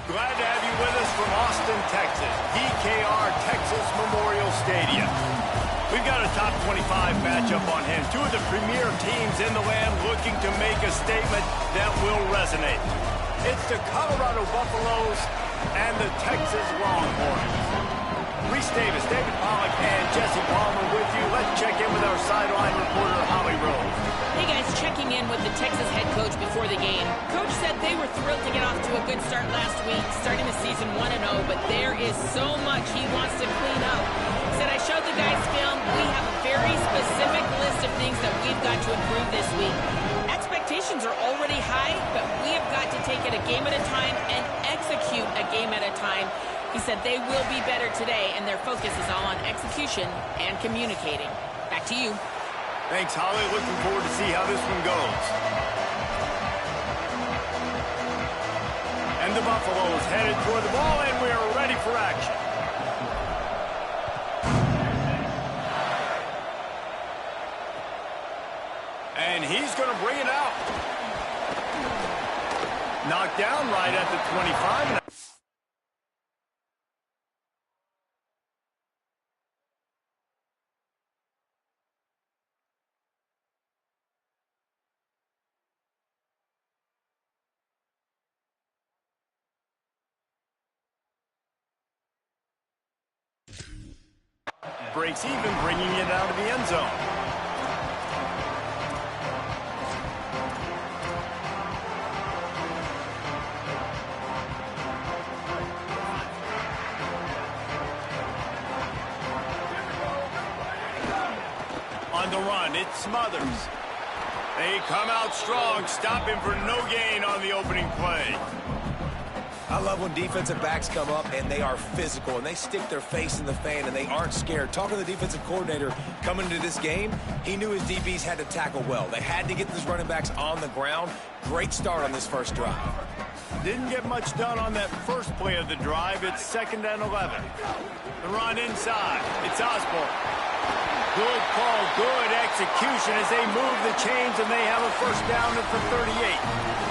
Glad to have you with us from Austin, Texas, DKR Texas Memorial Stadium. We've got a top 25 matchup on hand. Two of the premier teams in the land looking to make a statement that will resonate. It's the Colorado Buffaloes and the Texas Longhorns. Reese Davis, David Pollack, and Jesse Palmer with you. Let's check in with our sideline reporter, Holly Rose. Hey guys, checking in with the Texas head coach before the game. Coach said they were thrilled to get off to a good start last week, starting the season 1-0, but there is so much he wants to clean up. He said, I showed the guys film. We have a very specific list of things that we've got to improve this week. Expectations are already high, but we have got to take it a game at a time and execute a game at a time. He said they will be better today, and their focus is all on execution and communicating. Back to you. Thanks, Holly. Looking forward to see how this one goes. And the Buffaloes headed toward the ball, and we are ready for action. And he's going to bring it out. Knocked down right at the 25. Breaks even, bringing it out of the end zone. On the run, it's Smothers. They come out strong, stopping for no gain on the opening play. I love when defensive backs come up and they are physical and they stick their face in the fan and they aren't scared. Talking to the defensive coordinator coming into this game, he knew his DBs had to tackle well. They had to get these running backs on the ground. Great start on this first drive. Didn't get much done on that first play of the drive. It's 2nd and 11. The run inside. It's Osborne. Good call, good execution as they move the chains and they have a first down at the 38.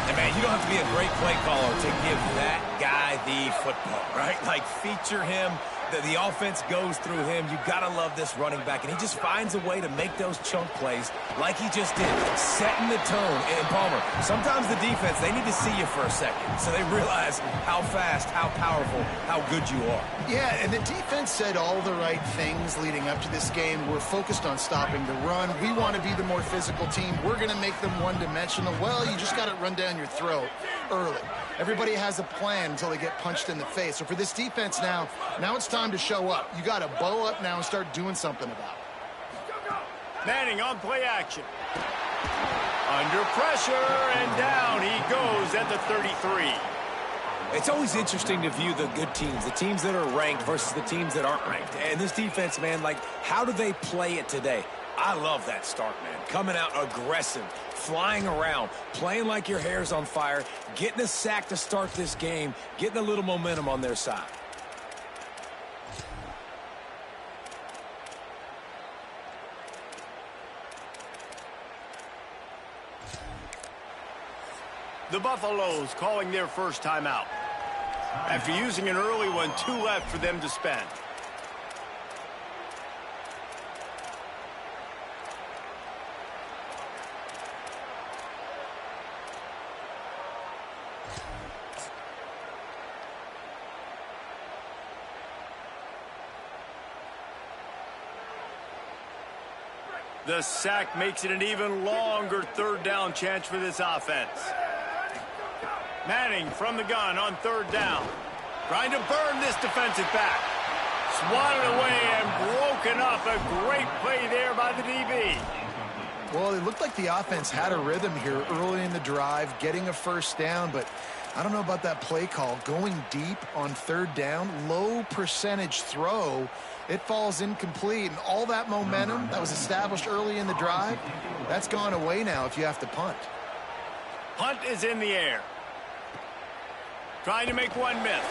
And man, you don't have to be a great play caller to give that guy the football, right? Like, feature him. The offense goes through him. You got to love this running back. And he just finds a way to make those chunk plays like he just did, setting the tone. And Palmer, sometimes the defense, they need to see you for a second so they realize how fast, how powerful, how good you are. Yeah, and the defense said all the right things leading up to this game. We're focused on stopping the run. We want to be the more physical team. We're going to make them one-dimensional. Well, you just got to run down your throat early. Everybody has a plan until they get punched in the face. So for this defense now it's time to show up. You got to bow up now and start doing something about it. Manning on play action. Under pressure, and down he goes at the 33. It's always interesting to view the good teams, the teams that are ranked versus the teams that aren't ranked. And this defense, man, like, how do they play it today? I love that start, man. Coming out aggressive, flying around, playing like your hair's on fire, getting a sack to start this game, getting a little momentum on their side. The Buffaloes calling their first timeout. After using an early one, 2 left for them to spend. The sack makes it an even longer 3rd down chance for this offense. Manning from the gun on 3rd down. Trying to burn this defensive back. Swatted away and broken up. A great play there by the DB. Well, it looked like the offense had a rhythm here early in the drive, getting a first down, but I don't know about that play call. Going deep on 3rd down, low percentage throw, it falls incomplete, and all that momentum that was established early in the drive, that's gone away now if you have to punt. Punt is in the air. Trying to make one miss.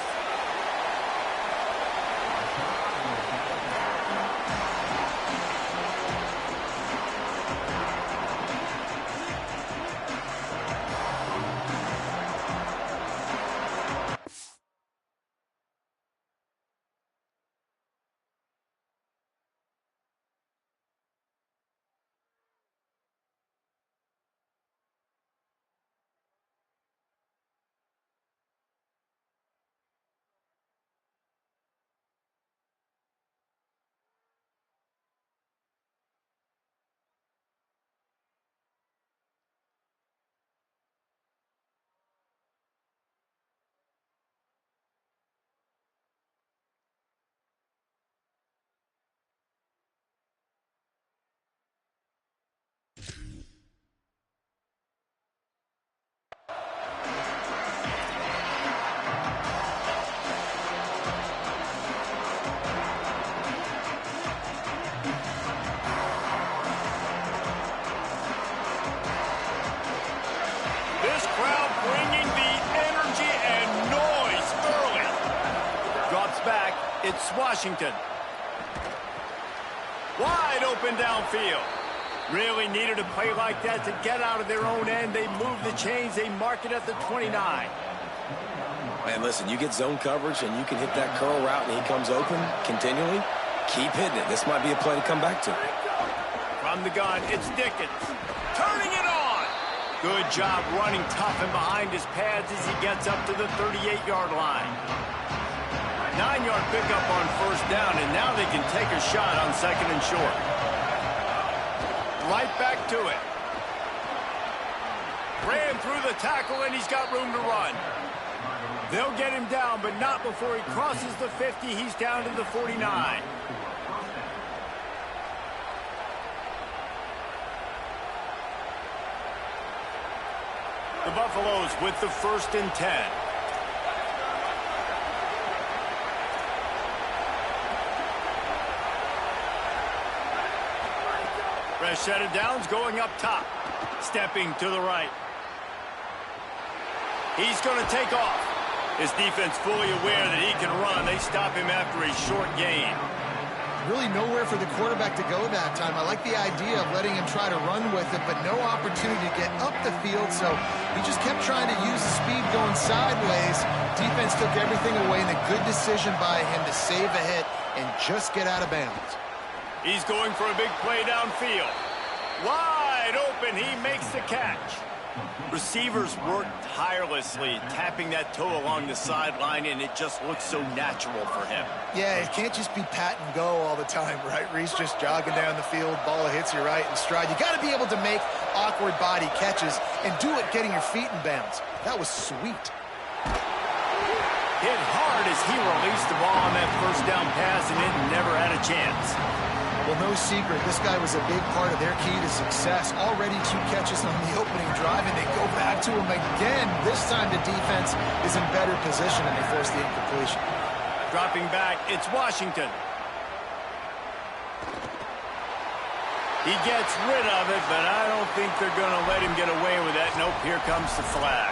It's Washington. Wide open downfield. Really needed a play like that to get out of their own end. They move the chains. They mark it at the 29. Man, listen, you get zone coverage and you can hit that curl route and he comes open continually. Keep hitting it. This might be a play to come back to. From the gun, it's Dickens. Turning it on. Good job running tough and behind his pads as he gets up to the 38-yard line. 9-yard pickup on first down, and now they can take a shot on second and short. Right back to it. Ran through the tackle, and he's got room to run. They'll get him down, but not before he crosses the 50. He's down to the 49. The Buffaloes with the 1st and 10. Set downs going up top. Stepping to the right. He's going to take off. His defense fully aware that he can run. They stop him after a short gain. Really nowhere for the quarterback to go that time. I like the idea of letting him try to run with it, but no opportunity to get up the field, so he just kept trying to use the speed going sideways. Defense took everything away, and a good decision by him to save a hit and just get out of bounds. He's going for a big play downfield. Wide open, he makes the catch. Receivers work tirelessly, tapping that toe along the sideline, and it just looks so natural for him. Yeah, it can't just be pat and go all the time, right? Reese just jogging down the field, ball hits you right in stride. You got to be able to make awkward body catches and do it getting your feet in bounds. That was sweet. Hit hard as he released the ball on that first down pass, and it never had a chance. Well, no secret, this guy was a big part of their key to success. Already 2 catches on the opening drive, and they go back to him again. This time the defense is in better position, and they force the incompletion. Dropping back, it's Washington. He gets rid of it, but I don't think they're going to let him get away with that. Nope, here comes the flag.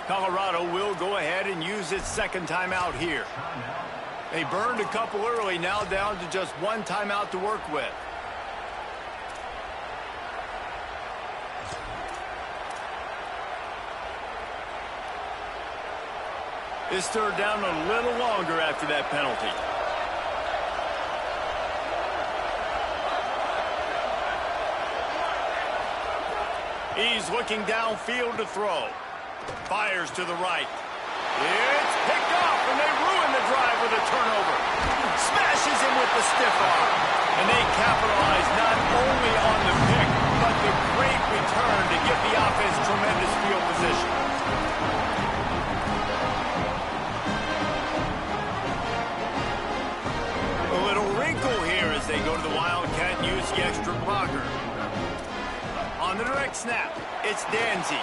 Colorado will go ahead and use its 2nd timeout here. They burned a couple early, now down to just 1 timeout to work with. This 3rd down a little longer after that penalty. He's looking downfield to throw. Fires to the right. It's picked off, and they ruin the drive with a turnover. Smashes him with the stiff arm. And they capitalize not only on the pick, but the great return to give the offense tremendous field position. A little wrinkle here as they go to the Wildcat and use the extra blocker. On the direct snap, it's Danzy.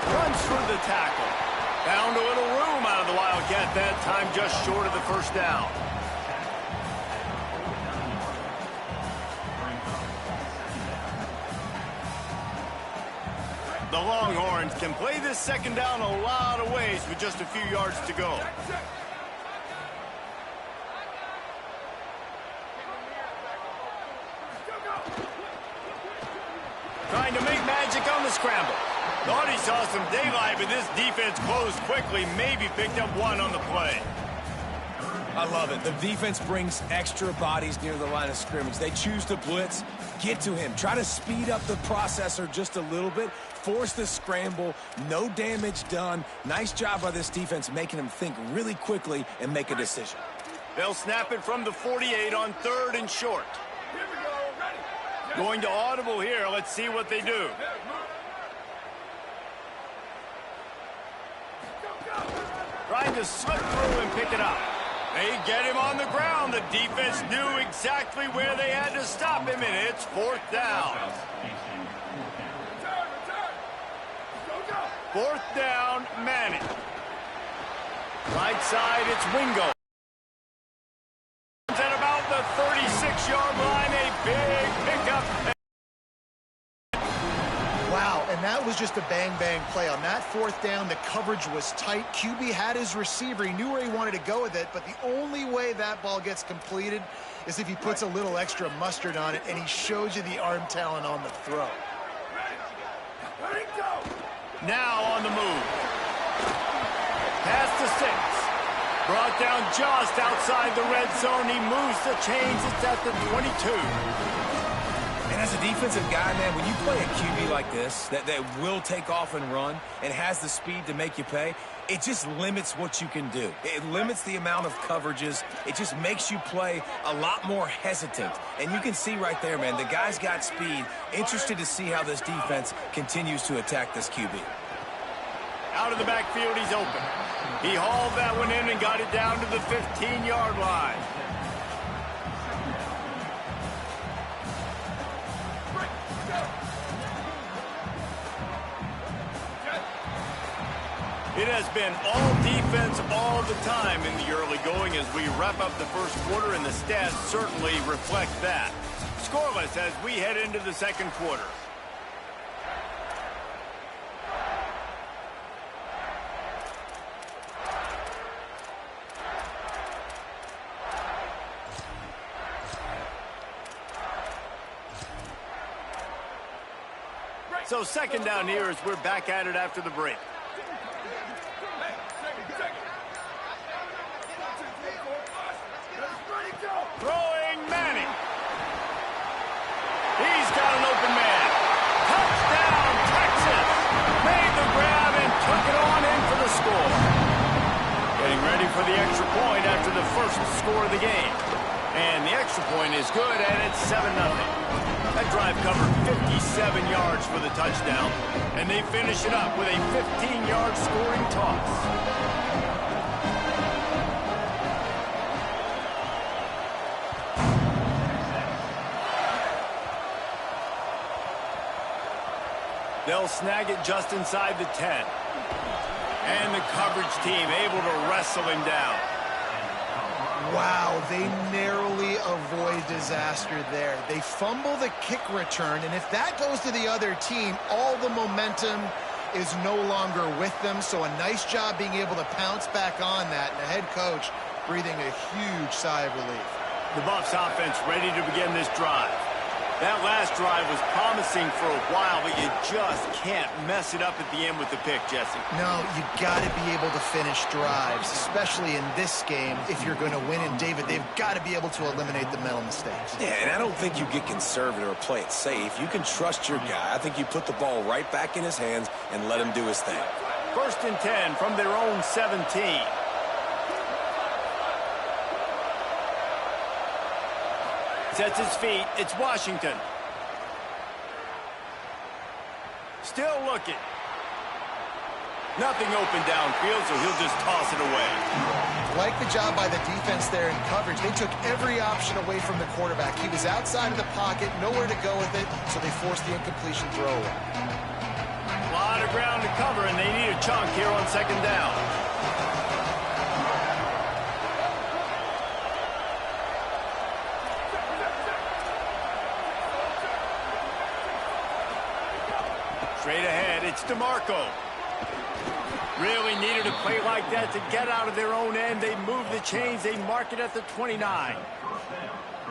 Runs through the tackle. Found a little room out of the Wildcat that time, just short of the 1st down. The Longhorns can play this 2nd down a lot of ways with just a few yards to go. Trying to make magic on the scramble. Thought he saw some daylight, but this defense closed quickly, maybe picked up 1 on the play. I love it. The defense brings extra bodies near the line of scrimmage. They choose to blitz, get to him, try to speed up the processor just a little bit, force the scramble, no damage done. Nice job by this defense making him think really quickly and make a decision. They'll snap it from the 48 on 3rd and short. Going to audible here. Let's see what they do. Trying to slip through and pick it up. They get him on the ground. The defense knew exactly where they had to stop him, and it's 4th down. 4th down, Manning. Right side, it's Wingo. At about the 36-yard line, a big pickup. Wow, and that was just a bang-bang play. On that 4th down, the coverage was tight. QB had his receiver. He knew where he wanted to go with it, but the only way that ball gets completed is if he puts a little extra mustard on it, and he shows you the arm talent on the throw. Now on the move. Pass to 6. Brought down just outside the red zone. He moves the chains. It's at the 22. And as a defensive guy, man, when you play a QB like this that will take off and run and has the speed to make you pay, it just limits what you can do. It limits the amount of coverages. It just makes you play a lot more hesitant. And you can see right there, man, the guy's got speed. Interested to see how this defense continues to attack this QB. Out of the backfield, he's open. He hauled that one in and got it down to the 15-yard line. It has been all defense all the time in the early going as we wrap up the first quarter, and the stats certainly reflect that. Scoreless as we head into the second quarter. So second down here as we're back at it after the break. Throwing Manning. He's got an open man. Touchdown, Texas. Made the grab and took it on in for the score. Getting ready for the extra point after the first score of the game. And the extra point is good, and it's 7-0. That drive covered 57 yards for the touchdown, and they finish it up with a 15-yard scoring toss. They'll snag it just inside the 10. And the coverage team able to wrestle him down. Wow, they narrowly avoid disaster there. They fumble the kick return, and if that goes to the other team, all the momentum is no longer with them. So a nice job being able to pounce back on that, and the head coach breathing a huge sigh of relief. The Buffs offense ready to begin this drive. That last drive was promising for a while, but you just can't mess it up at the end with the pick, Jesse. No, you got to be able to finish drives, especially in this game. If you're going to win, and David, they've got to be able to eliminate the mental mistakes. Yeah, and I don't think you get conservative or play it safe. You can trust your guy. I think you put the ball right back in his hands and let him do his thing. 1st and 10 from their own 17. Sets his feet. It's Washington. Still looking. Nothing open downfield, so he'll just toss it away. Like the job by the defense there in coverage. They took every option away from the quarterback. He was outside of the pocket, nowhere to go with it, so they forced the incompletion throw away. A lot of ground to cover, and they need a chunk here on 2nd down. Straight ahead, it's DeMarco. Really needed a play like that to get out of their own end. They move the chains. They mark it at the 29.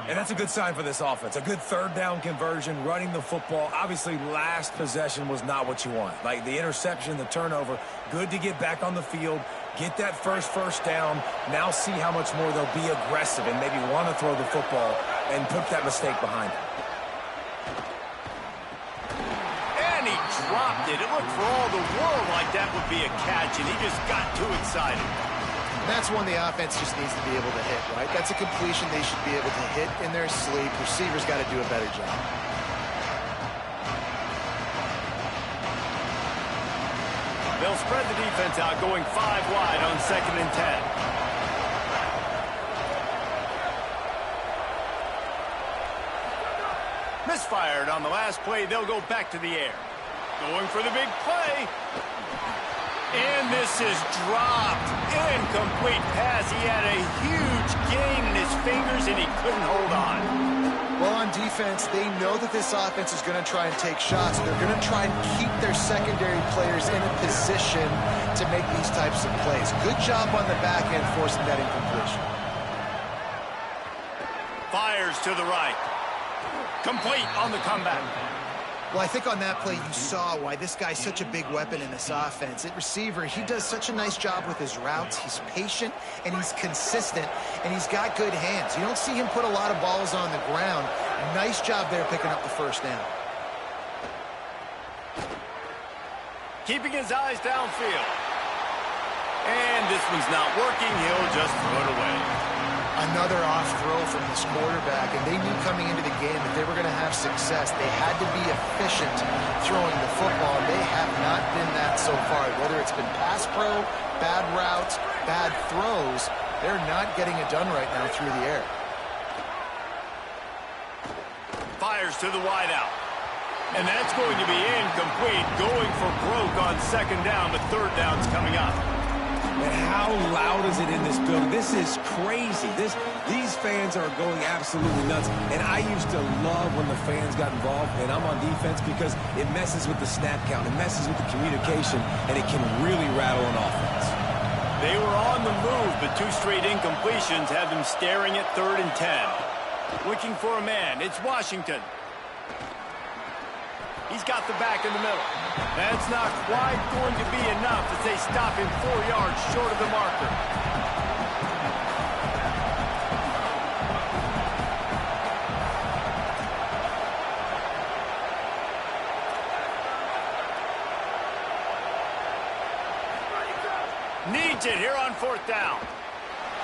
And that's a good sign for this offense. A good 3rd down conversion, running the football. Obviously, last possession was not what you want. Like the interception, the turnover. Good to get back on the field, get that first down. Now see how much more they'll be aggressive and maybe want to throw the football and put that mistake behind them. Dropped it. It looked for all the world like that would be a catch, and he just got too excited. And that's one the offense just needs to be able to hit, right? That's a completion they should be able to hit in their sleep. Receivers got to do a better job. They'll spread the defense out, going 5 wide on 2nd and 10. Misfired on the last play. They'll go back to the air. Going for the big play. And this is dropped. Incomplete pass. He had a huge gain in his fingers, and he couldn't hold on. Well, on defense, they know that this offense is going to try and take shots. They're going to try and keep their secondary players in a position to make these types of plays. Good job on the back end forcing that incompletion. Fires to the right. Complete on the comeback. Well, I think on that play you saw why this guy's such a big weapon in this offense. At receiver, he does such a nice job with his routes. He's patient, and he's consistent, and he's got good hands. You don't see him put a lot of balls on the ground. Nice job there picking up the first down. Keeping his eyes downfield. And this one's not working. He'll just throw it away. Another off throw from this quarterback, and they knew coming into the game that they were going to have success. They had to be efficient throwing the football, and they have not been that so far. Whether it's been pass pro, bad routes, bad throws, they're not getting it done right now through the air. Fires to the wideout. And that's going to be incomplete. Going for broke on second down, but third down's coming up. And how loud is it in this building? This is crazy. These fans are going absolutely nuts. And I used to love when the fans got involved, and I'm on defense, because it messes with the snap count. It messes with the communication, and it can really rattle an offense. They were on the move, but two straight incompletions have them staring at 3rd and 10. Looking for a man. It's Washington. He's got the back in the middle. That's not quite going to be enough as they stop him 4 yards short of the marker. Needs it here on 4th down.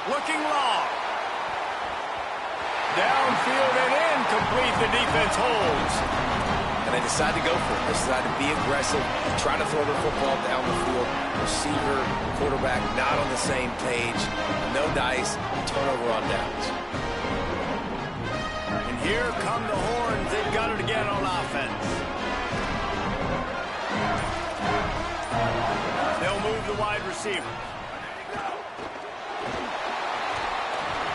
Looking long. Downfield and incomplete. The defense holds. And they decide to go for it. They decide to be aggressive, try to throw the football down the field. Receiver, quarterback, not on the same page. No dice, turnover on downs. And here come the horns. They've got it again on offense. They'll move the wide receiver.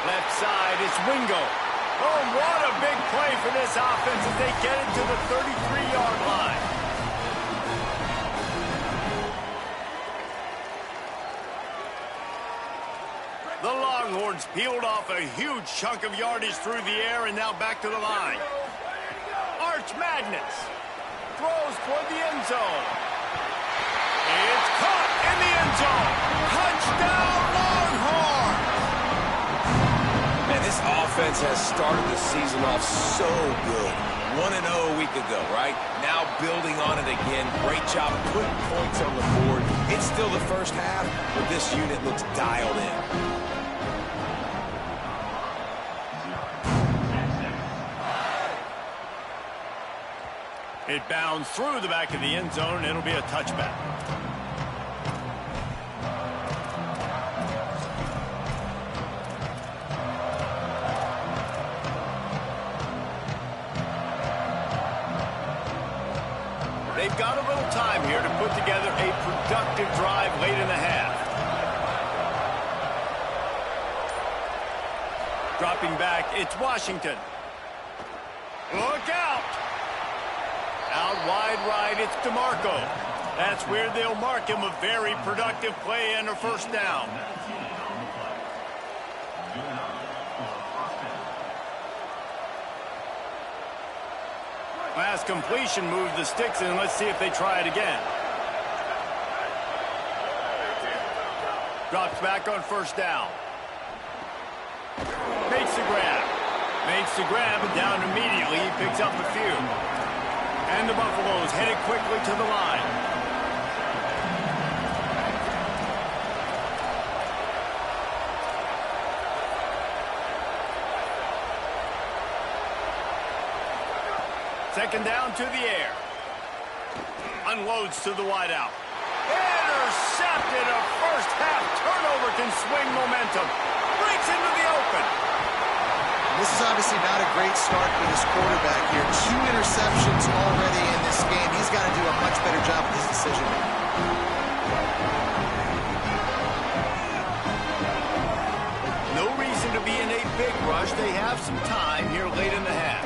Left side, it's Wingo. Oh, what a big play for this offense as they get it to the 33-yard line. The Longhorns peeled off a huge chunk of yardage through the air and now back to the line. Arch Madness throws toward the end zone. It's caught in the end zone. Touchdown, Longhorns! Man, this offense has started the season off so good. 1-0 a week ago, right? Now building on it again. Great job putting points on the board. It's still the first half, but this unit looks dialed in. It bounds through the back of the end zone. It'll be a touchback. They've got a little time here to put together a productive drive late in the half. Dropping back, it's Washington. Look out! Out wide right, it's DeMarco. That's where they'll mark him. A very productive play and a first down. Last completion moved the sticks in. Let's see if they try it again. Drops back on first down. Makes the grab. Makes the grab and down immediately. He picks up a few. And the Buffaloes headed quickly to the line. Second down to the air. Unloads to the wideout. Intercepted. A first half turnover can swing momentum. Breaks into the open. This is obviously not a great start for this quarterback here. 2 interceptions already in this game. He's got to do a much better job with his decision-making. No reason to be in a big rush. They have some time here late in the half.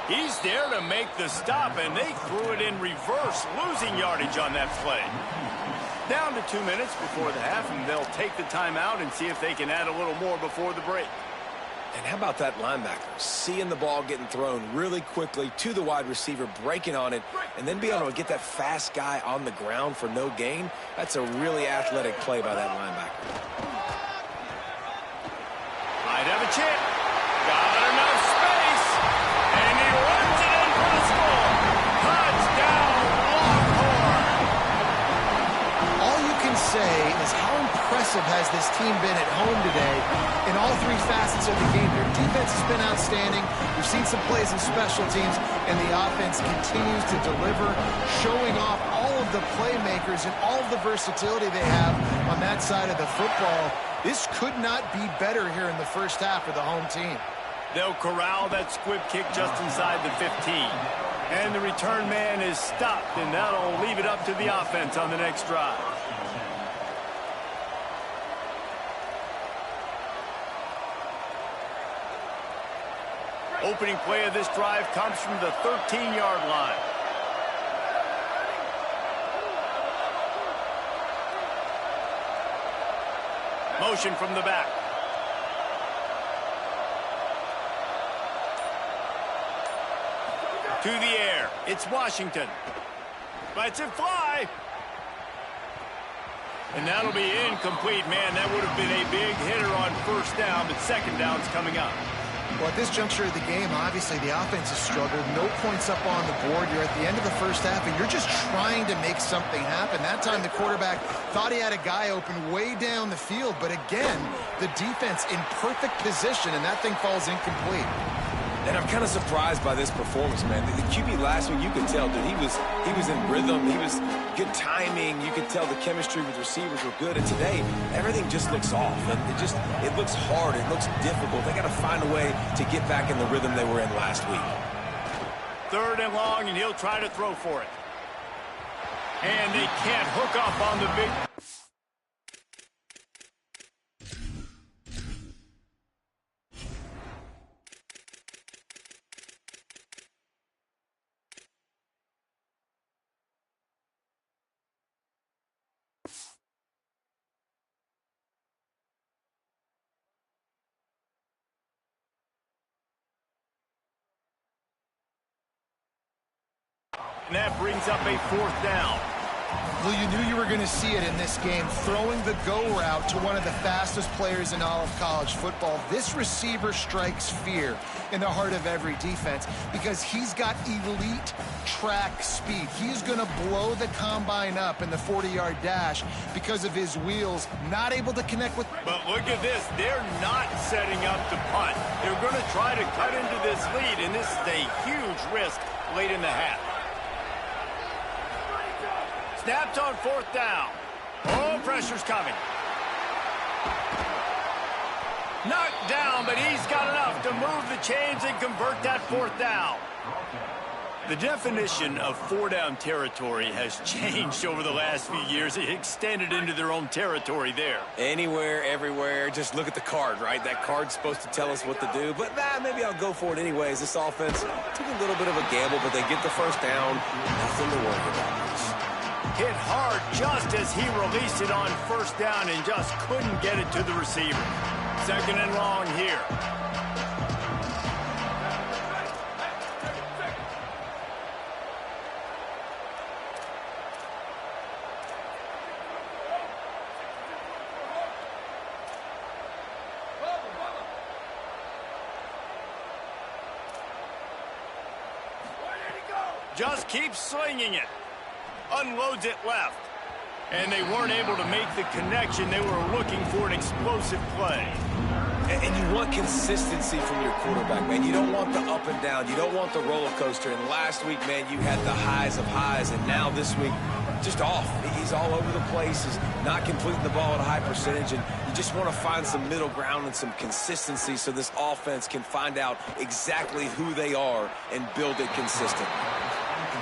He's there to make the stop, and they threw it in reverse, losing yardage on that play. Down to 2 minutes before the half, and they'll take the timeout and see if they can add a little more before the break. And how about that linebacker? Seeing the ball getting thrown really quickly to the wide receiver, breaking on it, and then being able to get that fast guy on the ground for no gain. That's a really athletic play by that linebacker. Might have a chip. Got enough space. And he runs it in for the score. Touchdown, Longhorn. All you can say is how impressive has this team been at home today in all three facets of the game. Their defense has been outstanding. We've seen some plays in special teams, and the offense continues to deliver, showing off all of the playmakers and all of the versatility they have on that side of the football. This could not be better here in the first half for the home team. They'll corral that squib kick just inside the 15. And the return man is stopped, and that'll leave it up to the offense on the next drive. Opening play of this drive comes from the 13-yard line. Motion from the back. To the air. It's Washington. Lets it fly. And that'll be incomplete. Man, that would have been a big hitter on first down, but second down's coming up. Well, at this juncture of the game, obviously the offense has struggled. No points up on the board. You're at the end of the first half, and you're just trying to make something happen. That time the quarterback thought he had a guy open way down the field, but again, the defense in perfect position, and that thing falls incomplete. And I'm kind of surprised by this performance, man. The QB last week, you could tell, dude, he was in rhythm. He was good timing. You could tell the chemistry with receivers were good. And today, everything just looks off. And it looks hard. It looks difficult. They got to find a way to get back in the rhythm they were in last week. Third and long, and he'll try to throw for it. And they can't hook up on the big... And that brings up a fourth down. Well, you knew you were going to see it in this game, throwing the go route to one of the fastest players in all of college football. This receiver strikes fear in the heart of every defense because he's got elite track speed. He's going to blow the combine up in the 40-yard dash because of his wheels, not able to connect with... But look at this. They're not setting up to punt. They're going to try to cut into this lead, and this is a huge risk late in the half. Snapped on fourth down. Oh, pressure's coming. Knocked down, but he's got enough to move the chains and convert that fourth down. The definition of four-down territory has changed over the last few years. It extended into their own territory there. Anywhere, everywhere. Just look at the card, right? That card's supposed to tell us what to do. But maybe I'll go for it anyways. This offense took a little bit of a gamble, but they get the first down. Nothing to worry about. Hit hard just as he released it on first down and just couldn't get it to the receiver. Second and long here. Just keeps slinging it. Unloads it left. And they weren't able to make the connection. They were looking for an explosive play. And you want consistency from your quarterback, man. You don't want the up and down. You don't want the roller coaster. And last week, man, you had the highs of highs. And now this week, just off. He's all over the place. He's not completing the ball at a high percentage, and you just want to find some middle ground and some consistency so this offense can find out exactly who they are and build it consistent.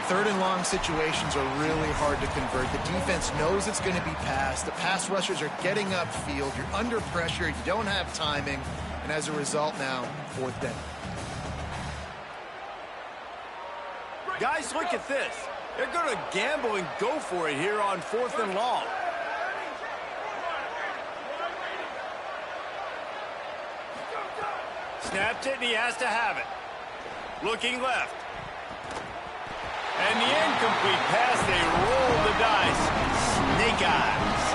Third and long situations are really hard to convert. The defense knows it's going to be passed. The pass rushers are getting upfield. You're under pressure. You don't have timing. And as a result now, fourth down. Guys, look at this. They're going to gamble and go for it here on fourth and long. Snapped it, and he has to have it. Looking left. And the incomplete pass, they roll the dice. Snake eyes.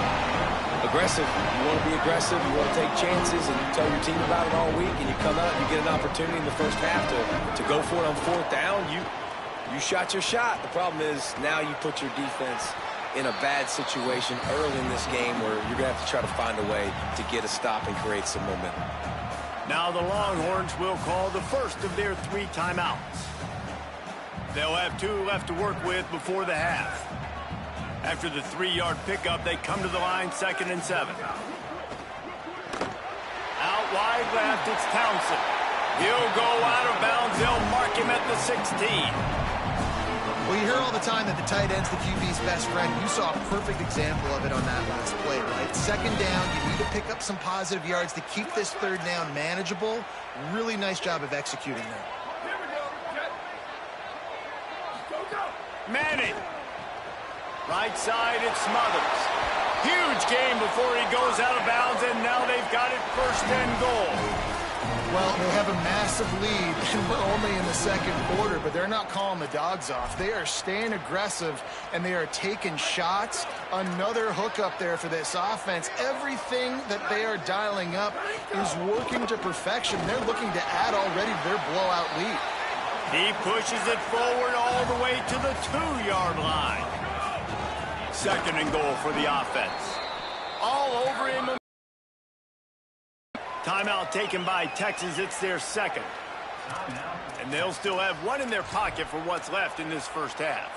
Aggressive. You want to be aggressive. You want to take chances and tell your team about it all week, and you come out and you get an opportunity in the first half to go for it on fourth down. You shot your shot. The problem is now you put your defense in a bad situation early in this game where you're going to have to try to find a way to get a stop and create some momentum. Now the Longhorns will call the first of their 3 timeouts. They'll have 2 left to work with before the half. After the 3-yard pickup, they come to the line 2nd and 7. Out wide left, it's Townsend. He'll go out of bounds. They'll mark him at the 16. Well, you hear all the time that the tight end's the QB's best friend. You saw a perfect example of it on that last play, right? 2nd down, you need to pick up some positive yards to keep this 3rd down manageable. Really nice job of executing that. Manning. Right side, it's Smothers. Huge game before he goes out of bounds, and now they've got it 1st and goal. Well, they have a massive lead, and we're only in the 2nd quarter, but they're not calling the dogs off. They are staying aggressive, and they are taking shots. Another hook up there for this offense. Everything that they are dialing up is working to perfection. They're looking to add already to their blowout lead. He pushes it forward all the way to the 2-yard line. 2nd and goal for the offense. All over him. Timeout taken by Texas. It's their 2nd. And they'll still have 1 in their pocket for what's left in this first half.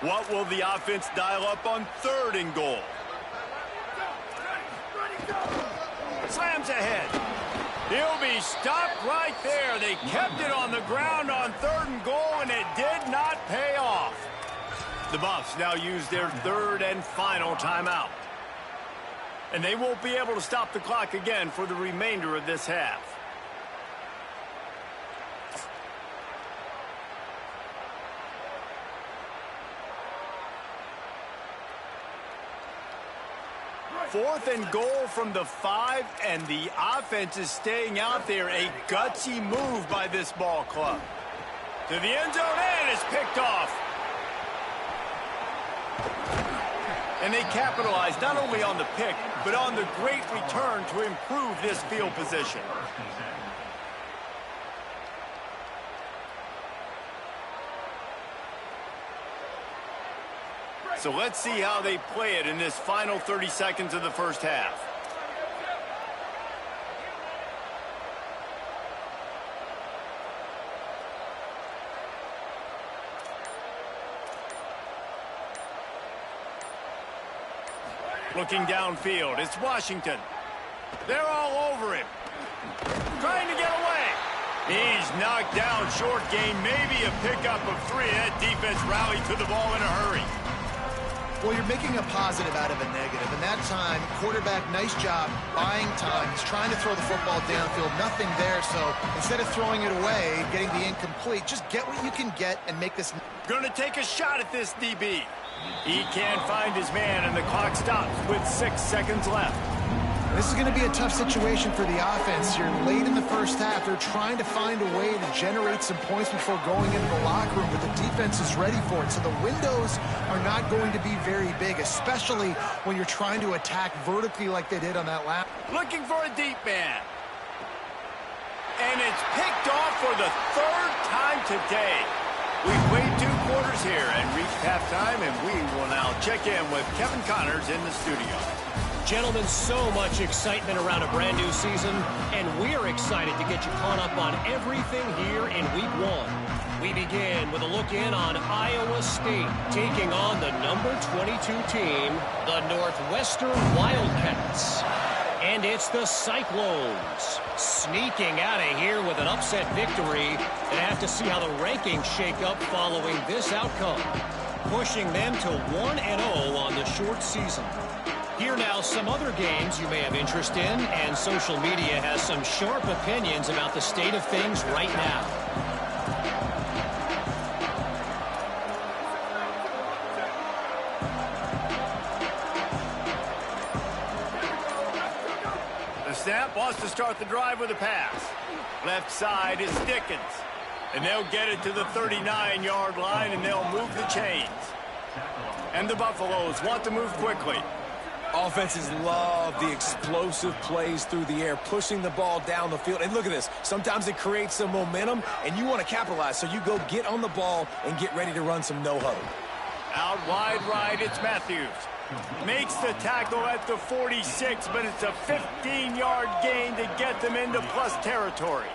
What will the offense dial up on 3rd and goal? Slams ahead. He'll be stopped right there. They kept it on the ground on 3rd and goal, and it did not pay off. The Buffs now use their 3rd and final timeout. And they won't be able to stop the clock again for the remainder of this half. Fourth and goal from the 5, and the offense is staying out there. A gutsy move by this ball club. To the end zone, and it's picked off. And they capitalize not only on the pick, but on the great return to improve this field position. So let's see how they play it in this final 30 seconds of the first half. Looking downfield, it's Washington. They're all over him. Trying to get away. He's knocked down, short gain, maybe a pickup of 3. That defense rallied to the ball in a hurry. Well, you're making a positive out of a negative. And that time, quarterback, nice job, buying time. He's trying to throw the football downfield. Nothing there, so instead of throwing it away, getting the incomplete, just get what you can get and make this. Going to take a shot at this DB. He can't find his man, and the clock stops with 6 seconds left. This is going to be a tough situation for the offense here. Late in the first half, they're trying to find a way to generate some points before going into the locker room, but the defense is ready for it. So the windows are not going to be very big, especially when you're trying to attack vertically like they did on that last. Looking for a deep man. And it's picked off for the 3rd time today. We've played 2 quarters here and reached halftime, and we will now check in with Kevin Connors in the studio. Gentlemen, so much excitement around a brand new season, and we're excited to get you caught up on everything here in Week 1. We begin with a look in on Iowa State, taking on the number 22 team, the Northwestern Wildcats. And it's the Cyclones sneaking out of here with an upset victory, and have to see how the rankings shake up following this outcome, pushing them to 1-0 on the short season. Here now, some other games you may have interest in, and social media has some sharp opinions about the state of things right now. The snap wants to start the drive with a pass. Left side is Dickens. And they'll get it to the 39-yard line, and they'll move the chains. And the Buffaloes want to move quickly. Offenses love the explosive plays through the air, pushing the ball down the field. And look at this. Sometimes it creates some momentum, and you want to capitalize. So you go get on the ball and get ready to run some no-huddle. Out wide right, it's Matthews. Makes the tackle at the 46, but it's a 15-yard gain to get them into plus territory.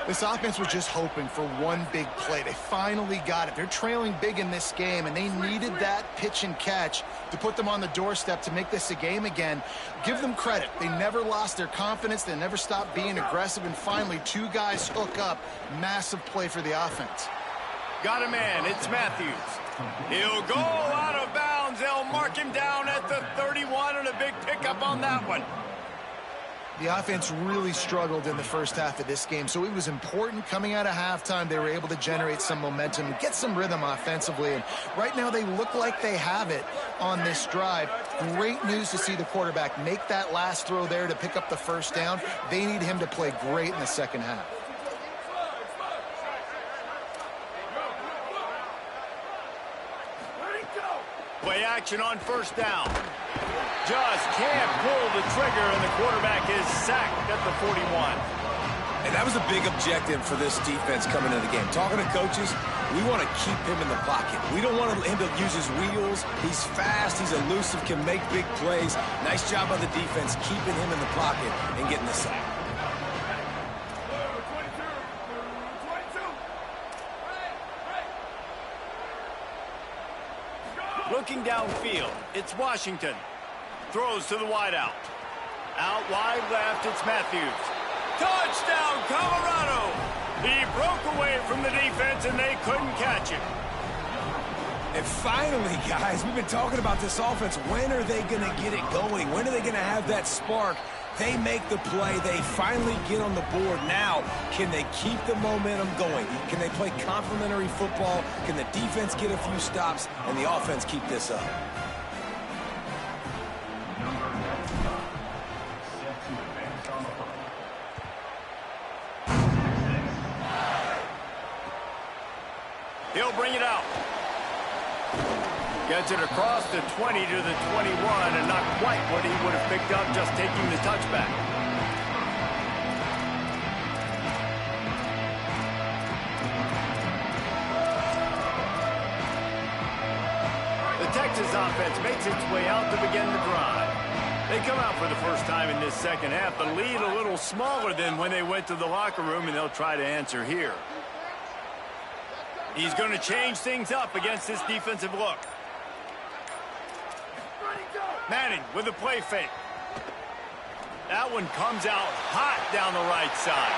This offense was just hoping for one big play. They finally got it. They're trailing big in this game, and they needed that pitch and catch to put them on the doorstep to make this a game again. Give them credit. They never lost their confidence. They never stopped being aggressive, and finally, 2 guys hook up. Massive play for the offense. Got a man. It's Matthews. He'll go out of bounds. They'll mark him down at the 31, and a big pickup on that one. The offense really struggled in the first half of this game, so it was important coming out of halftime. They were able to generate some momentum and get some rhythm offensively, and right now they look like they have it on this drive. Great news to see the quarterback make that last throw there to pick up the first down. They need him to play great in the second half. Play action on first down. Just can't pull the trigger, and the quarterback is sacked at the 41. And that was a big objective for this defense coming into the game. Talking to coaches, we want to keep him in the pocket. We don't want him to use his wheels. He's fast. He's elusive, can make big plays. Nice job by the defense keeping him in the pocket and getting the sack. Looking downfield, it's Washington. Throws to the wideout. Out wide left, it's Matthews. Touchdown, Colorado! He broke away from the defense, and they couldn't catch him. And finally, guys, we've been talking about this offense. When are they going to get it going? When are they going to have that spark? They make the play. They finally get on the board. Now, can they keep the momentum going? Can they play complementary football? Can the defense get a few stops and the offense keep this up? He'll bring it out. Gets it across the 20 to the 21, and not quite what he would have picked up just taking the touchback. The Texas offense makes its way out to begin the drive. They come out for the first time in this second half, the lead a little smaller than when they went to the locker room, and they'll try to answer here. He's going to change things up against this defensive look. Manning with a play fake. That one comes out hot down the right side.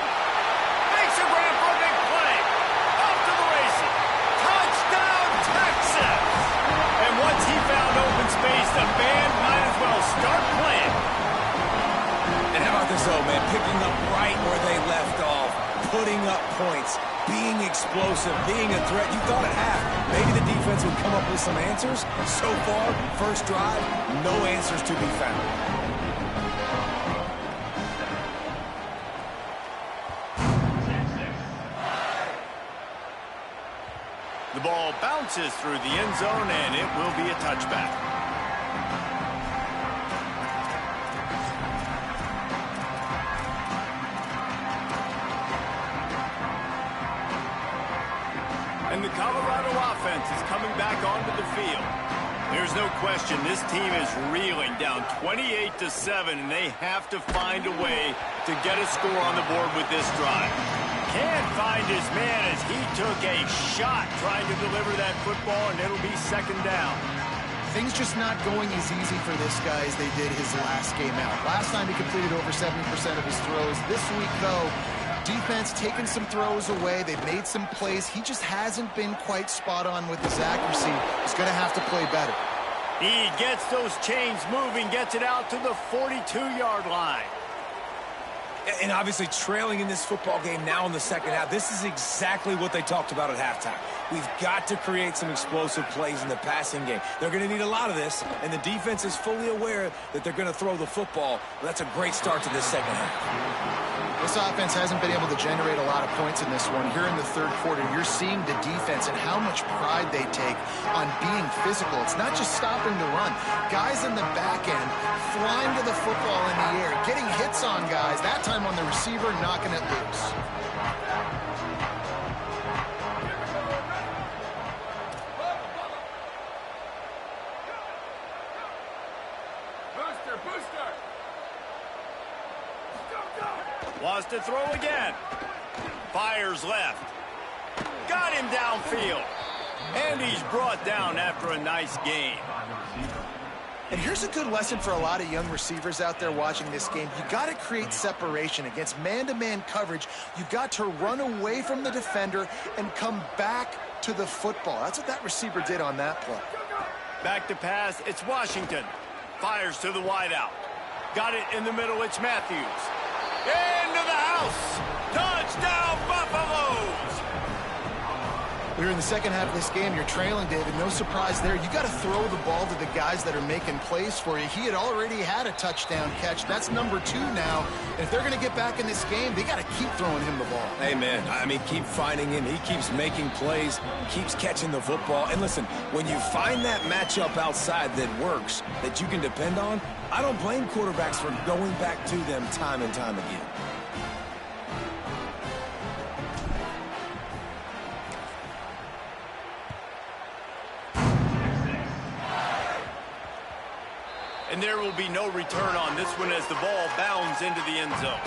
Makes a grab for a big play. Off to the races. Touchdown, Texas! And once he found open space, the band might as well start playing. And how about this, though, man? Picking up right where they left off. Putting up points. Being explosive, being a threat. You thought at half maybe the defense would come up with some answers. So far, first drive, no answers to be found. The ball bounces through the end zone, and it will be a touchback. offense is coming back onto the field. There's no question this team is reeling down 28-7, and they have to find a way to get a score on the board with this drive. Can't find his man as he took a shot trying to deliver that football, and it'll be second down. Things just not going as easy for this guy as they did his last game out. Last time he completed over 70% of his throws. This week, though, defense taking some throws away. They've made some plays. He just hasn't been quite spot on with his accuracy. He's going to have to play better. He gets those chains moving, gets it out to the 42-yard line. And obviously trailing in this football game now in the second half, this is exactly what they talked about at halftime. We've got to create some explosive plays in the passing game. They're going to need a lot of this, and the defense is fully aware that they're going to throw the football. That's a great start to this second half. This offense hasn't been able to generate a lot of points in this one. Here in the third quarter, you're seeing the defense and how much pride they take on being physical. It's not just stopping the run. Guys in the back end flying to the football in the air, getting hits on guys, that time on the receiver, knocking it loose. Wants to throw again. Fires left. Got him downfield. And he's brought down after a nice gain. And here's a good lesson for a lot of young receivers out there watching this game. You got to create separation against man-to-man coverage. You got to run away from the defender and come back to the football. That's what that receiver did on that play. Back to pass. It's Washington. Fires to the wideout. Got it in the middle. It's Matthews. Into the house. Touchdown, Buffaloes. We're in the second half of this game. You're trailing, David. No surprise there. You got to throw the ball to the guys that are making plays for you. He had already had a touchdown catch. That's number 2 now. And if they're going to get back in this game, they got to keep throwing him the ball. Amen. I mean, keep finding him. He keeps making plays, keeps catching the football. And listen, when you find that matchup outside that works, that you can depend on, I don't blame quarterbacks for going back to them time and time again. And there will be no return on this one as the ball bounds into the end zone.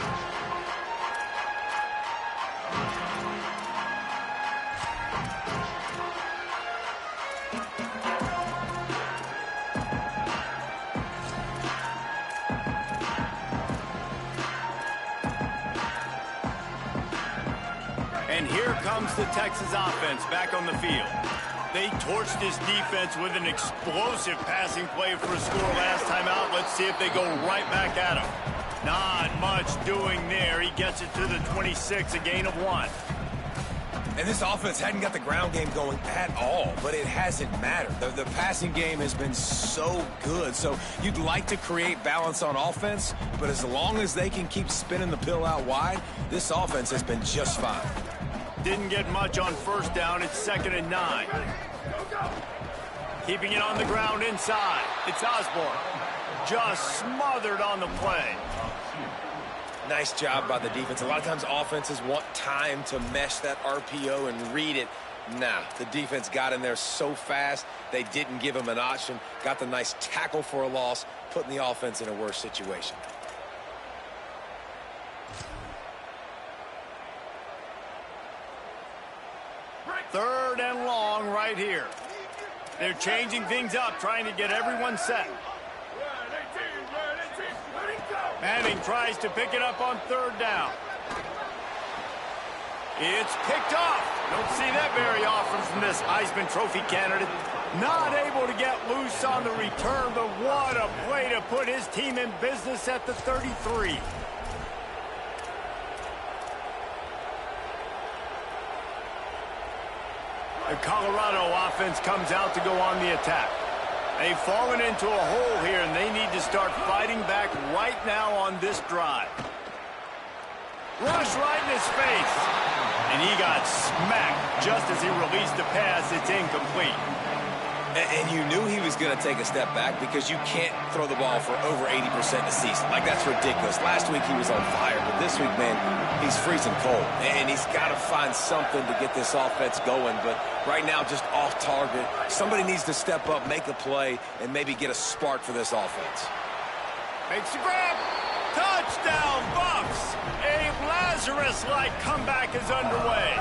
And here comes the Texas offense back on the field. They torched this defense with an explosive passing play for a score last time out. Let's see if they go right back at him. Not much doing there. He gets it to the 26, a gain of 1. And this offense hadn't got the ground game going at all, but it hasn't mattered. The passing game has been so good. So you'd like to create balance on offense, but as long as they can keep spinning the pill out wide, this offense has been just fine. Didn't get much on first down. It's 2nd and 9. Keeping it on the ground inside. It's Osborne. Just smothered on the play. Nice job by the defense. A lot of times offenses want time to mesh that RPO and read it. Nah, the defense got in there so fast, they didn't give him an option. Got the nice tackle for a loss, putting the offense in a worse situation. Third and long right here. They're changing things up, trying to get everyone set. Manning tries to pick it up on 3rd down. It's picked off. Don't see that very often from this Heisman Trophy candidate. Not able to get loose on the return, but what a play to put his team in business at the 33. The Colorado offense comes out to go on the attack. They've fallen into a hole here, and they need to start fighting back right now on this drive. Rush right in his face. And he got smacked just as he released the pass. It's incomplete. And you knew he was going to take a step back because you can't throw the ball for over 80% a season. Like, that's ridiculous. Last week he was on fire, but this week, man, he's freezing cold. And he's got to find something to get this offense going. But right now, just off target. Somebody needs to step up, make a play, and maybe get a spark for this offense. Makes the grab. Touchdown, Buffs. A Lazarus-like comeback is underway.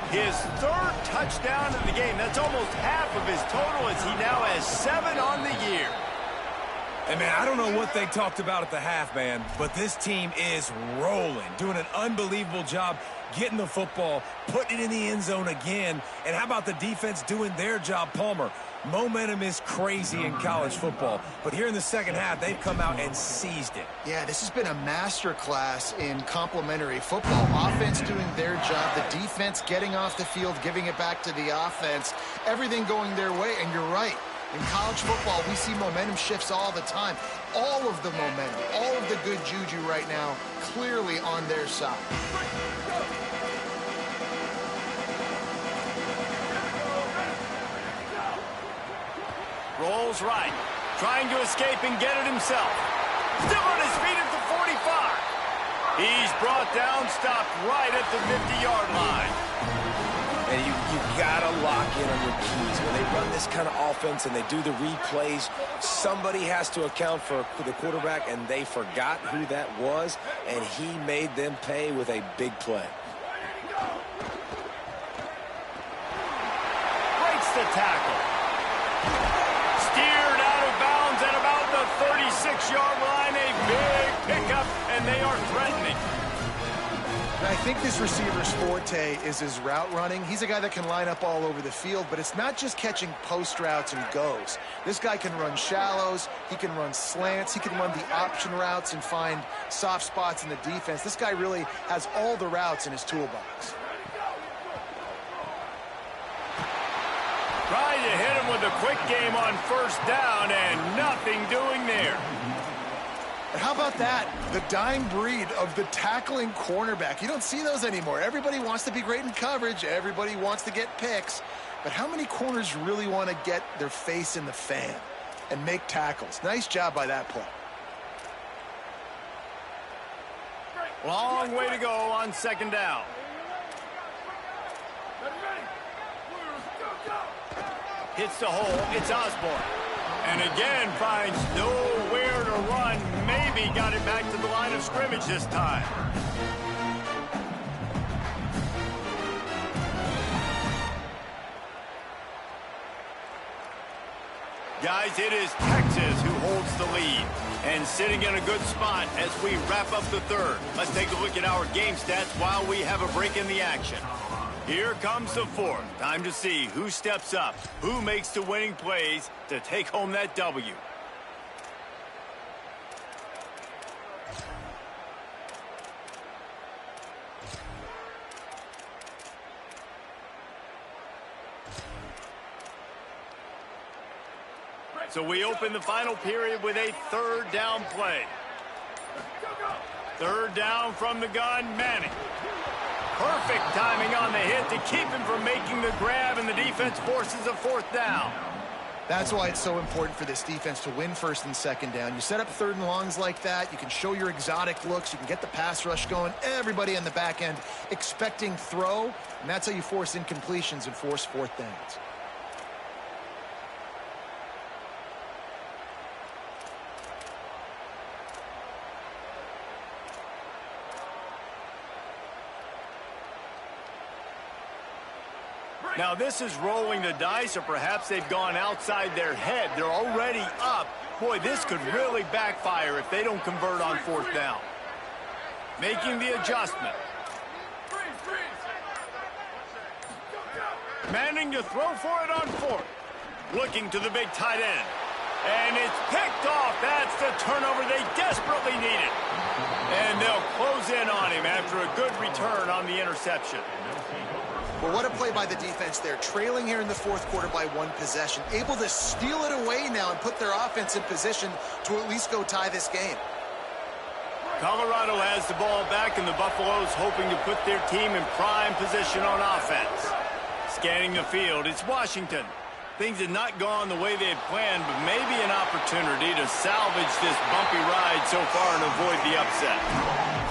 His third touchdown of the game. That's almost half of his total as he now has 7 on the year. And, man, I don't know what they talked about at the half, man, but this team is rolling, doing an unbelievable job getting the football, putting it in the end zone again. And how about the defense doing their job, Palmer? Momentum is crazy in college football, but here in the second half, they've come out and seized it. Yeah, this has been a masterclass in complementary football. Offense doing their job, the defense getting off the field, giving it back to the offense, everything going their way, and you're right. In college football, we see momentum shifts all the time. All of the momentum, all of the good juju right now, clearly on their side. Rolls right, trying to escape and get it himself. Still on his feet at the 45. He's brought down, stopped right at the 50-yard line. And you got to lock in on your keys. When they run this kind of offense and they do the replays, somebody has to account for the quarterback, and they forgot who that was, and he made them pay with a big play. Breaks the tackle. Steered out of bounds at about the 36-yard line. A big pickup, and they are threatening. I think this receiver's forte is his route running. He's a guy that can line up all over the field, but it's not just catching post routes and goes. This guy can run shallows, he can run slants, he can run the option routes and find soft spots in the defense. This guy really has all the routes in his toolbox. Trying to hit him with a quick game on first down, and nothing doing there. But how about that? The dying breed of the tackling cornerback. You don't see those anymore. Everybody wants to be great in coverage. Everybody wants to get picks. But how many corners really want to get their face in the fan and make tackles? Nice job by that play. Long way to go on second down. Hits the hole. It's Osborne. And again finds nowhere to run. Maybe got it back to the line of scrimmage this time. Guys, it is Texas who holds the lead and sitting in a good spot as we wrap up the third. Let's take a look at our game stats while we have a break in the action. Here comes the fourth. Time to see who steps up, who makes the winning plays to take home that W. So we open the final period with a third down play. Third down from the gun, Manning. Perfect timing on the hit to keep him from making the grab, and the defense forces a fourth down. That's why it's so important for this defense to win first and second down. You set up third and longs like that, you can show your exotic looks, you can get the pass rush going, everybody in the back end expecting throw, and that's how you force incompletions and force fourth downs. Now this is rolling the dice, or perhaps they've gone outside their head. They're already up. Boy, this could really backfire if they don't convert on fourth down. Making the adjustment. Manning to throw for it on fourth. Looking to the big tight end. And it's picked off. That's the turnover they desperately needed. And they'll close in on him after a good return on the interception. Well, what a play by the defense there. Trailing here in the fourth quarter by one possession. Able to steal it away now and put their offense in position to at least go tie this game. Colorado has the ball back, and the Buffaloes hoping to put their team in prime position on offense. Scanning the field, it's Washington. Things had not gone the way they had planned, but maybe an opportunity to salvage this bumpy ride so far and avoid the upset.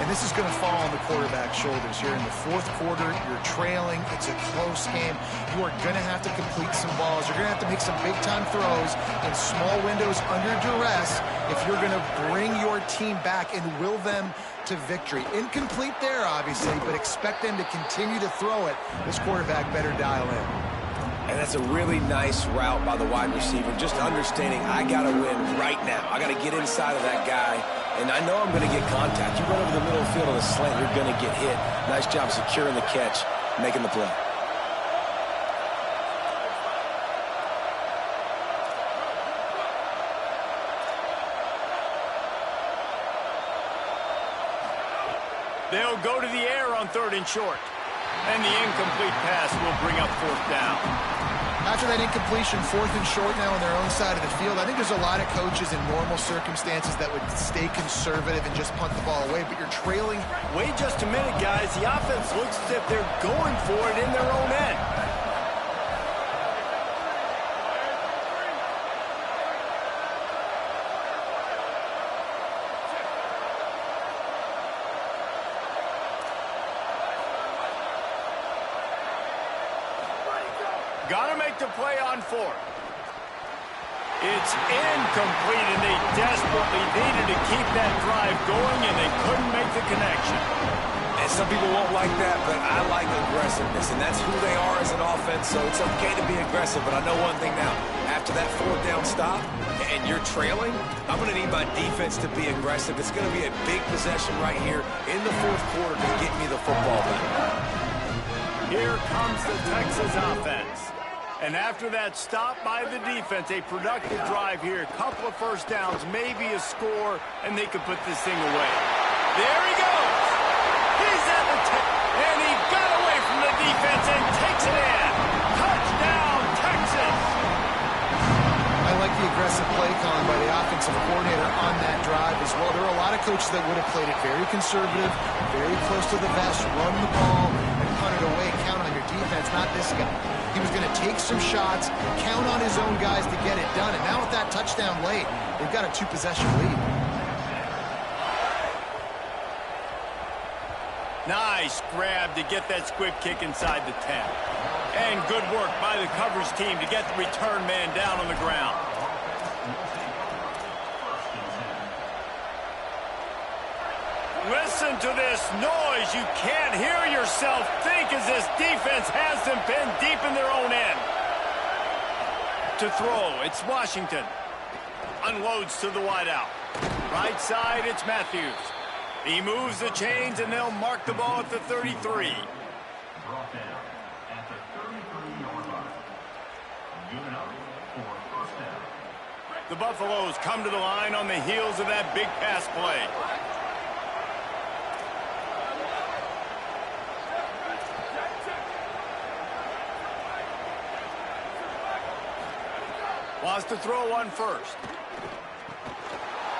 And this is going to fall on the quarterback's shoulders here in the fourth quarter. You're trailing. It's a close game. You are going to have to complete some balls. You're going to have to make some big-time throws in small windows under duress if you're going to bring your team back and will them to victory. Incomplete there, obviously, but expect them to continue to throw it. This quarterback better dial in. And that's a really nice route by the wide receiver, just understanding I got to win right now. I got to get inside of that guy, and I know I'm going to get contact. You run over the middle of the field on a slant, you're going to get hit. Nice job securing the catch, making the play. They'll go to the air on 3rd and short. And the incomplete pass will bring up 4th down. After that incompletion, 4th and short now on their own side of the field, I think there's a lot of coaches in normal circumstances that would stay conservative and just punt the ball away, but you're trailing. Wait just a minute, guys. The offense looks as if they're going for it in their own end. Got to make the play on 4th. It's incomplete, and they desperately needed to keep that drive going, and they couldn't make the connection. And some people won't like that, but I like aggressiveness, and that's who they are as an offense, so it's okay to be aggressive. But I know one thing now. After that 4th down stop, and you're trailing, I'm going to need my defense to be aggressive. It's going to be a big possession right here in the 4th quarter to get me the football back. Here comes the Texas offense. And after that stop by the defense, a productive drive here, a couple of first downs, maybe a score, and they could put this thing away. There he goes. He's at the 10, and he got away from the defense and takes it in. Touchdown, Texas. I like the aggressive play calling by the offensive coordinator on that drive as well. There are a lot of coaches that would have played it very conservative, very close to the vest, run the ball, and punt it away, count on your defense, not this guy. He was going to take some shots, count on his own guys to get it done. And now with that touchdown late, they've got a 2-possession lead. Nice grab to get that squib kick inside the 10. And good work by the coverage team to get the return man down on the ground. Listen to this noise. You can't hear yourself think as this defense has them pinned deep in their own end. To throw, it's Washington. Unloads to the wideout. Right side, it's Matthews. He moves the chains, and they'll mark the ball at the 33. The Buffaloes come to the line on the heels of that big pass play. Wants to throw one first.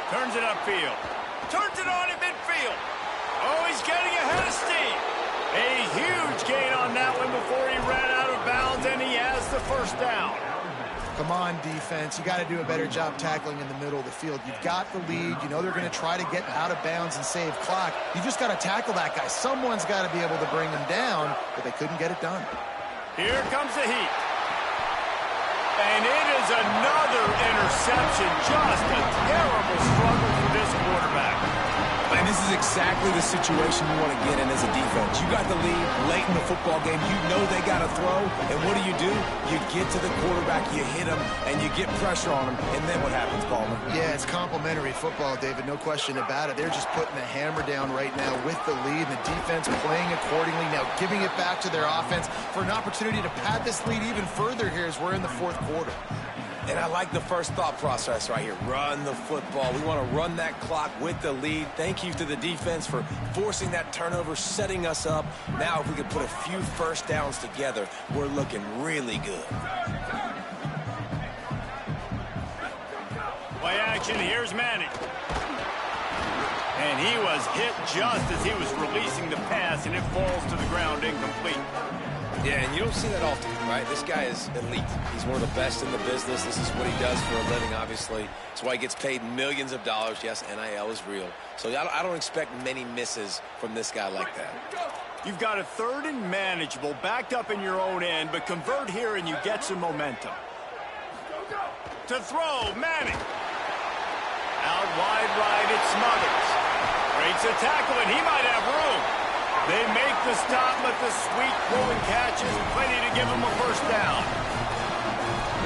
Turns it upfield. Turns it on in midfield. Oh, he's getting ahead of steam. A huge gain on that one before he ran out of bounds, and he has the first down. Come on, defense. You got to do a better job tackling in the middle of the field. You've got the lead. You know they're going to try to get out of bounds and save clock. You just got to tackle that guy. Someone's got to be able to bring him down, but they couldn't get it done. Here comes the heat. And it is another interception. Just a terrible struggle for this quarterback. And this is exactly the situation you want to get in as a defense. You got the lead late in the football game. You know they got to throw. And what do? You get to the quarterback, you hit him, and you get pressure on him. And then what happens, Palmer? Yeah, it's complimentary football, David. No question about it. They're just putting the hammer down right now with the lead. The defense playing accordingly. Now giving it back to their offense for an opportunity to pad this lead even further here as we're in the fourth quarter. And I like the first thought process right here. Run the football. We want to run that clock with the lead. Thank you to the defense for forcing that turnover, setting us up. Now if we can put a few first downs together, we're looking really good. Play action, here's Manning. And he was hit just as he was releasing the pass, and it falls to the ground incomplete. Yeah, and you don't see that often, right? This guy is elite. He's one of the best in the business. This is what he does for a living, obviously. That's why he gets paid millions of dollars. Yes, NIL is real. So I don't expect many misses from this guy like that. You've got a 3rd and manageable, backed up in your own end, but convert here and you get some momentum. To throw, Manning. Out wide right, it's Smothers. Breaks a tackle, and he might have room. They make the stop, but the sweet pulling catch is plenty to give him a first down.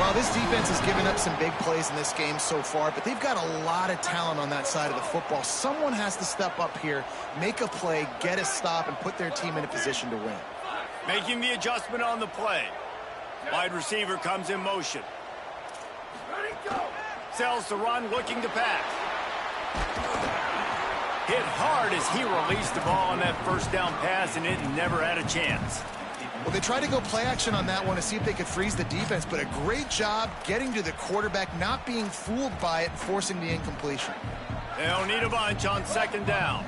Well, this defense has given up some big plays in this game so far, but they've got a lot of talent on that side of the football. Someone has to step up here, make a play, get a stop, and put their team in a position to win. Making the adjustment on the play. Wide receiver comes in motion. Sells to run, looking to pass. Hit hard as he released the ball on that first down pass, and it never had a chance. Well, they tried to go play action on that one to see if they could freeze the defense, but a great job getting to the quarterback, not being fooled by it, and forcing the incompletion. They'll need a bunch on 2nd down.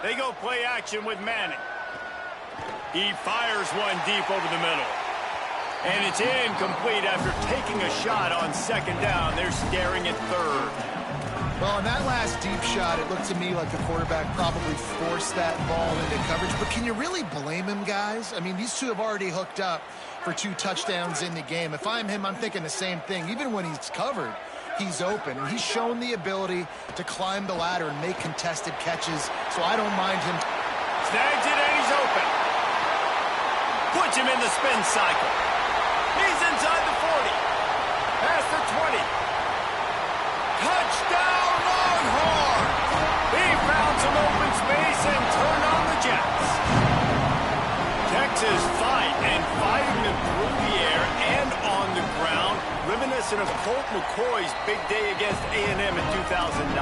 They go play action with Manning. He fires one deep over the middle. And it's incomplete after taking a shot on 2nd down. They're staring at 3rd. Well, on that last deep shot, it looked to me like the quarterback probably forced that ball into coverage. But can you really blame him, guys? I mean, these two have already hooked up for 2 touchdowns in the game. If I'm him, I'm thinking the same thing. Even when he's covered, he's open. And he's shown the ability to climb the ladder and make contested catches. So I don't mind him. Snags it, and he's open. Puts him in the spin cycle. He's inside the 40. Past the 20. Touchdown, Longhorn! He found some open space and turned on the Jets. Texas fighting them through the air and on the ground, reminiscent of Colt McCoy's big day against A&M in 2009.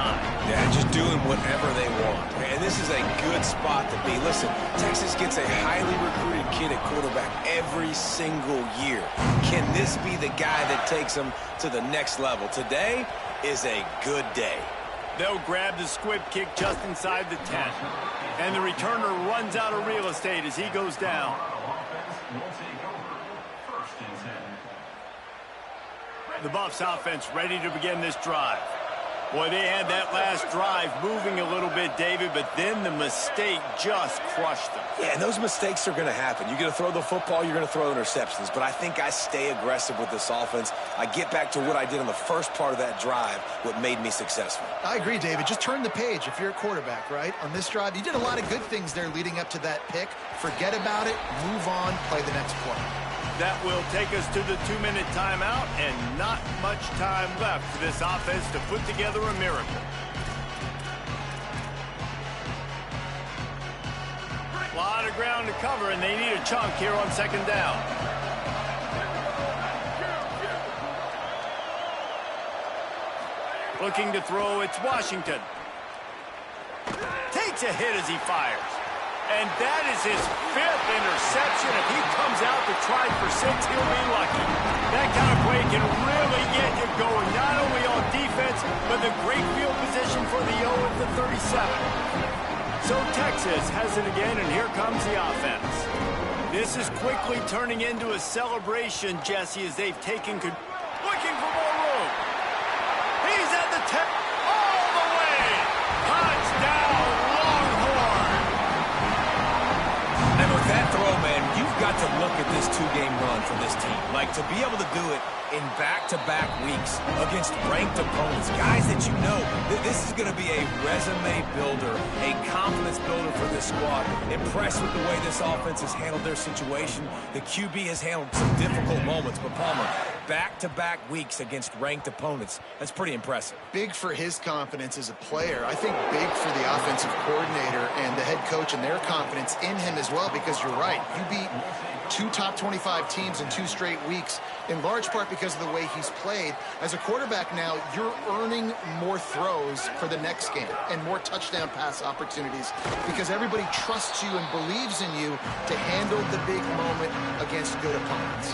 Yeah, just doing whatever they want. And this is a good spot to be. Listen, Texas gets a highly recruited kid at quarterback every single year. Can this be the guy that takes them to the next level? Today is a good day. They'll grab the squib kick just inside the 10. And the returner runs out of real estate as he goes down. The Buffs offense ready to begin this drive. Boy, they had that last drive moving a little bit, David, but then the mistake just crushed them. Yeah, and those mistakes are going to happen. You're going to throw the football, you're going to throw interceptions. But I think I stay aggressive with this offense. I get back to what I did on the first part of that drive, what made me successful. I agree, David. Just turn the page if you're a quarterback, right? On this drive, you did a lot of good things there leading up to that pick. Forget about it, move on, play the next play. That will take us to the 2-minute timeout, and not much time left for this offense to put together a miracle. A lot of ground to cover, and they need a chunk here on 2nd down. Looking to throw, it's Washington. Takes a hit as he fires. And that is his 5th interception. If he comes out to try for 6, he'll be lucky. That kind of play can really get you going, not only on defense, but the great field position for the O at the 37. So Texas has it again, and here comes the offense. This is quickly turning into a celebration, Jesse, as they've taken looking for more room. He's at the 10, all the way. Touchdown, Longhorn. And with that throw, man, you've got to look at this 2-game run for this team. Like, to be able to do it in back-to-back weeks against ranked opponents, guys that you know, this is going to be a resume builder, a confidence builder for this squad. Impressed with the way this offense has handled their situation. The QB has handled some difficult moments, but Palmer, back-to-back weeks against ranked opponents, that's pretty impressive. Big for his confidence as a player. I think big for the offensive coordinator and the head coach and their confidence in him as well, because you're right. You beat 2 top 25 teams in 2 straight weeks, in large part because of the way he's played. As a quarterback now, you're earning more throws for the next game and more touchdown pass opportunities because everybody trusts you and believes in you to handle the big moment against good opponents.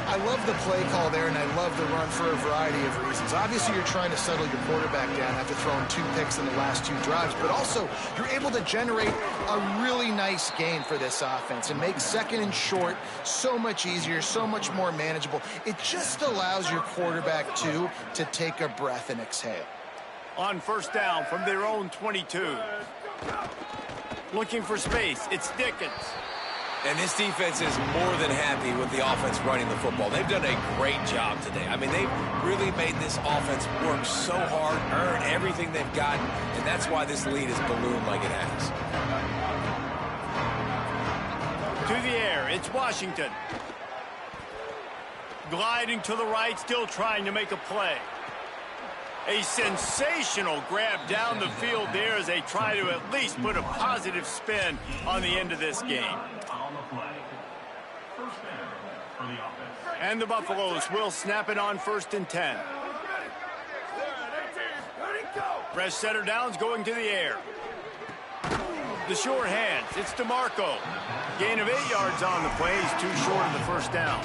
I love the play call there, and I love the run for a variety of reasons. Obviously, you're trying to settle your quarterback down after throwing 2 picks in the last 2 drives, but also you're able to generate a really nice gain for this offense and make second and short so much easier, so much more manageable. It just allows your quarterback, too, to take a breath and exhale. On first down from their own 22. Looking for space. It's Dickens. And this defense is more than happy with the offense running the football. They've done a great job today. I mean, they've really made this offense work so hard, earn everything they've gotten, and that's why this lead is ballooned like it has. To the air, it's Washington. Gliding to the right, still trying to make a play. A sensational grab down the field there as they try to at least put a positive spin on the end of this game. And the Buffaloes will snap it on 1st and 10. Fresh setter downs going to the air. The short hands, it's DeMarco. Gain of 8 yards on the play. He's too short of the first down.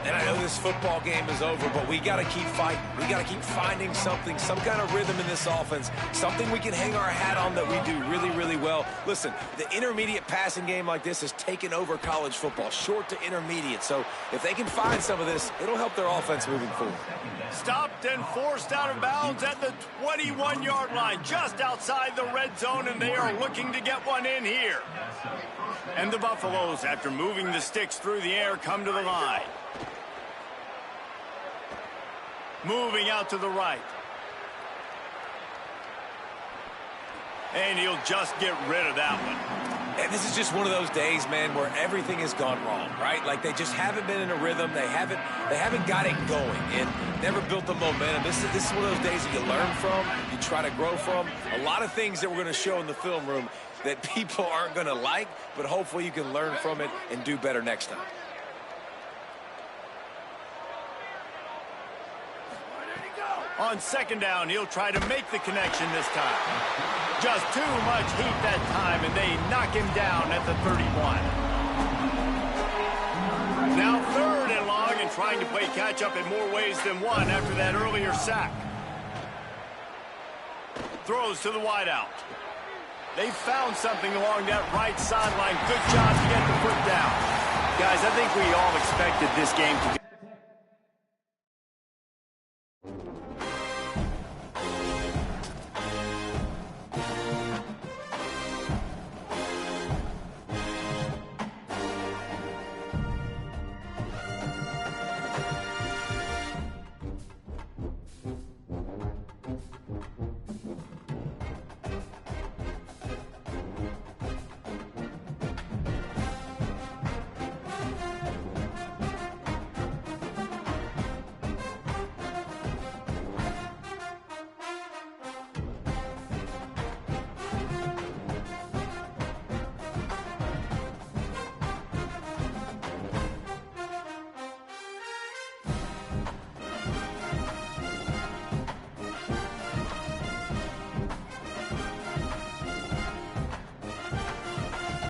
And I know this football game is over, but we got to keep fighting. We got to keep finding something, some kind of rhythm in this offense, something we can hang our hat on that we do really, really well. Listen, the intermediate passing game like this has taken over college football, short to intermediate. So if they can find some of this, it'll help their offense moving forward. Stopped and forced out of bounds at the 21-yard line, just outside the red zone, and they are looking to get one in here. And the Buffaloes, after moving the sticks through the air, come to the line. Moving out to the right. And he'll just get rid of that one. And this is just one of those days, man, where everything has gone wrong, right? Like they just haven't been in a rhythm. They haven't got it going and never built the momentum. This is one of those days that you learn from, you try to grow from. A lot of things that we're going to show in the film room that people aren't going to like, but hopefully you can learn from it and do better next time. On second down, he'll try to make the connection this time. Just too much heat that time, and they knock him down at the 31. Now 3rd and long, and trying to play catch-up in more ways than one after that earlier sack. Throws to the wideout. They found something along that right sideline. Good job to get the foot down. Guys, I think we all expected this game to